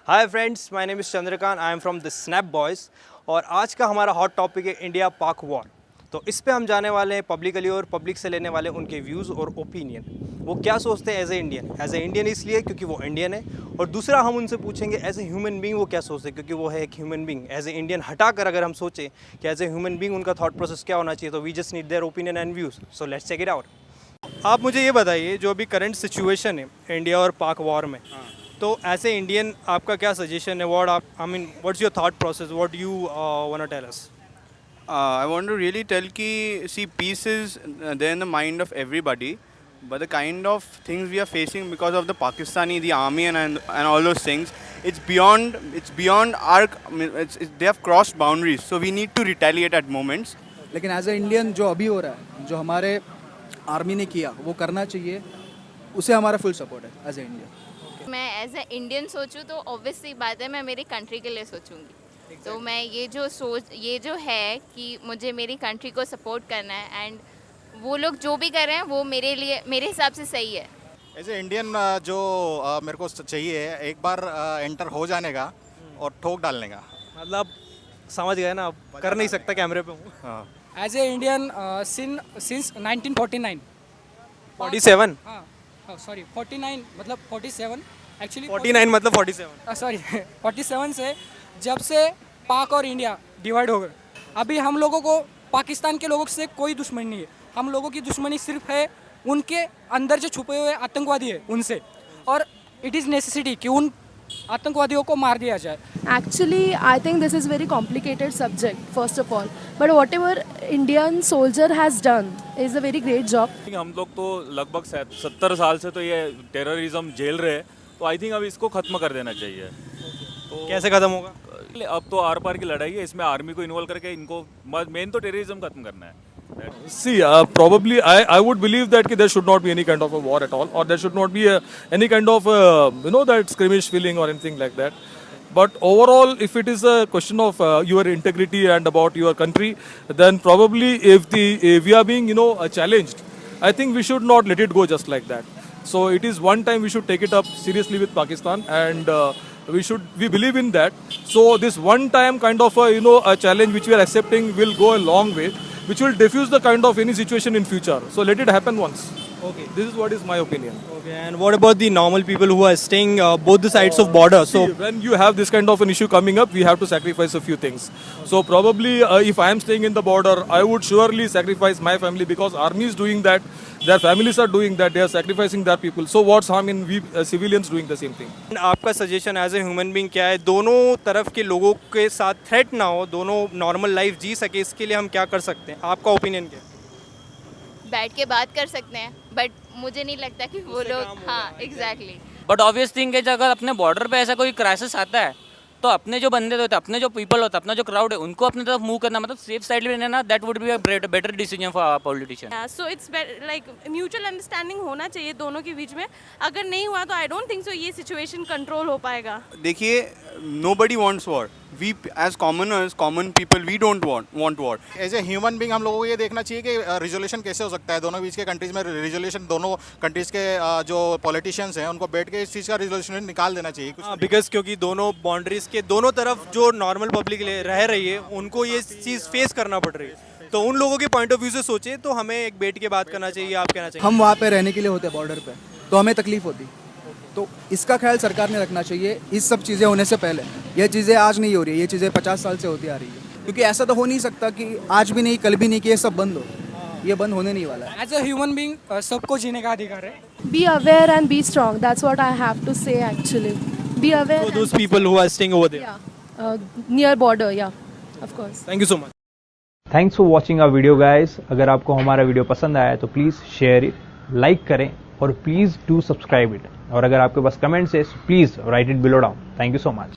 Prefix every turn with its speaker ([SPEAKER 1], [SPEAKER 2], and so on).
[SPEAKER 1] Hi friends, my name is Chandrakant, I am from the snap boys और आज का हमारा हॉट टॉपिक है इंडिया पाक वॉर। तो इस पे हम जाने वाले हैं पब्लिकली और पब्लिक से लेने वाले उनके व्यूज़ और ओपिनियन, वो क्या सोचते हैं एज ए इंडियन इसलिए क्योंकि वो इंडियन है, और दूसरा हम उनसे पूछेंगे एज ए ह्यूमन बींग वो क्या सोचते हैं क्योंकि वो है एक human being. As a Indian हटाकर अगर हम सोचें कि एज ए ह्यूमन बींग उनका थॉट प्रोसेस क्या होना चाहिए, तो we just need their opinion and views. So let's check it out. आप मुझे ये बताइए, जो अभी करंट सिचुएशन है इंडिया और पाक वॉर में, तो एज ए इंडियन आपका क्या सजेशन है? What's your thought process? What you want to tell us?
[SPEAKER 2] I want to really tell ki see peace is there in the mind of everybody, but the kind of things we are facing because of the Pakistani, the army and all those things, it's beyond our they have crossed boundaries, so we need to retaliate at moments.
[SPEAKER 3] लेकिन as a Indian जो अभी हो रहा है, जो हमारे army ने किया वो करना चाहिए, उसे हमारा फुल सपोर्ट है एज ए इंडियन।
[SPEAKER 4] मैं एज ए इंडियन सोचूं तो ऑब्वियस सी बात है मैं मेरी कंट्री के लिए सोचूंगी। तो मैं ये जो है कि मुझे मेरी कंट्री को सपोर्ट करना है, एंड वो लोग जो भी कर रहे हैं वो मेरे हिसाब से सही है।
[SPEAKER 5] एज ए इंडियन जो मेरे को चाहिए एक बार एंटर हो जाने का और ठोक डालने का।
[SPEAKER 1] मतलब समझ गए ना, अब कर नहीं सकता, कैमरे पे हूँ।
[SPEAKER 5] हाँ,
[SPEAKER 6] as a Indian since 1949
[SPEAKER 1] 47
[SPEAKER 6] sorry 49 मतलब 47 एक्चुअली
[SPEAKER 1] 49 मतलब 47
[SPEAKER 6] सॉरी 47 से जब से पाक और इंडिया डिवाइड हो गए, अभी हम लोगों को पाकिस्तान के लोगों से कोई दुश्मनी नहीं है। हम लोगों की दुश्मनी सिर्फ है उनके अंदर जो छुपे हुए आतंकवादी है उनसे, और इट इज़ नेसेसिटी कि उन आतंकवादियों को मार दिया जाए।
[SPEAKER 7] Actually, I think this is very complicated subject, first of all. But whatever Indian soldier has done is a very great job.
[SPEAKER 8] हम लोग तो लगभग 70 साल से तो ये टेररिज्म झेल रहे हैं, तो आई थिंक अब इसको ख़त्म कर देना चाहिए।
[SPEAKER 1] तो कैसे ख़त्म होगा?
[SPEAKER 8] अब तो आर पार की लड़ाई है, इसमें आर्मी को इन्वॉल्व करके इनको मेन तो टेररिज्म खत्म करना है।
[SPEAKER 9] See, probably I would believe that there should not be any kind of a war at all, or there should not be any kind of that skirmish feeling or anything like that. But overall, if it is a question of your integrity and about your country, then probably if we are being challenged, I think we should not let it go just like that. So it is one time we should take it up seriously with Pakistan, and we believe in that. So this one time kind of a challenge which we are accepting will go a long way, which will diffuse the kind of any situation in future. So let it happen once.
[SPEAKER 1] Okay.
[SPEAKER 9] This is what is my opinion.
[SPEAKER 1] Okay, and what about the normal people who are staying both the sides of border? So
[SPEAKER 9] See, when you have this kind of an issue coming up, we have to sacrifice a few things. So probably if I am staying in the border, I would surely sacrifice my family, because army is doing that, their families are doing that, they are sacrificing their people. So what's harm in we civilians doing the same thing?
[SPEAKER 1] आपका suggestion as a human being क्या है? दोनों तरफ के लोगों के साथ threat ना हो, दोनों नॉर्मल लाइफ जी सके, इसके लिए हम क्या कर सकते हैं? आपका ओपिनियन क्या है?
[SPEAKER 4] बैठ के बात कर सकते हैं, बट मुझे नहीं लगता कि वो लोग, हाँ एग्जैक्टली।
[SPEAKER 10] बट ऑब्वियस थिंग है, अगर अपने बॉर्डर पे ऐसा कोई क्राइसिस आता है तो अपने जो बंदे होते हैं, अपने जो पीपल होता है, अपना जो क्राउड है, उनको अपनी तरफ मूव करना, मतलब सेफ साइड में रहना, that would be a better decision for politician.
[SPEAKER 11] So it's like mutual understanding होना चाहिए दोनों के बीच में। अगर नहीं हुआ तो आई डोंट थिंक सो ये सिचुएशन कंट्रोल हो पाएगा।
[SPEAKER 2] देखिए, nobody wants war. We as commoners, common people, we don't want war.
[SPEAKER 5] As a human being हम लोगों को ये देखना चाहिए कि रिजोल्यूशन कैसे हो सकता है दोनों बीच के कंट्रीज़ में। रिजोल्यूशन दोनों कंट्रीज़ के जो पॉलिटिशियंस हैं उनको बैठ के इस चीज़ का रिजोल्यूशन निकाल देना चाहिए।
[SPEAKER 1] बिकॉज क्योंकि दोनों बाउंड्रीज के दोनों तरफ जो नॉर्मल पब्लिक रह रही है उनको ये चीज़ फेस करना पड़ रही है, तो उन लोगों के पॉइंट ऑफ व्यू से सोचे तो हमें एक बैठ के बात करना चाहिए। आप कहना चाहिए
[SPEAKER 3] हम वहाँ पे रहने के लिए होते बॉर्डर पे, तो हमें तकलीफ होती, तो इसका ख्याल सरकार ने रखना चाहिए। इस सब चीज़ें होने से पहले, ये चीज़ें आज नहीं हो रही है, ये चीज़ें 50 साल से होती आ रही है, क्योंकि ऐसा तो हो नहीं सकता कि आज भी नहीं कल भी नहीं कि ये सब बंद हो। ये बंद होने नहीं वाला है।
[SPEAKER 6] एज ए ह्यूमन बींग सबको जीने का अधिकार है।
[SPEAKER 7] Be aware and be strong. That's what I have to say actually. Be aware.
[SPEAKER 1] to those people who are staying over there.
[SPEAKER 7] Near border, yeah, of course.
[SPEAKER 1] Thank you so much.
[SPEAKER 12] Thanks for watching our video guys. अगर आपको हमारा video पसंद आया तो please share it, like करें और please do subscribe it. और अगर आपके पास कमेंट्स है please write it below down. Thank you so much.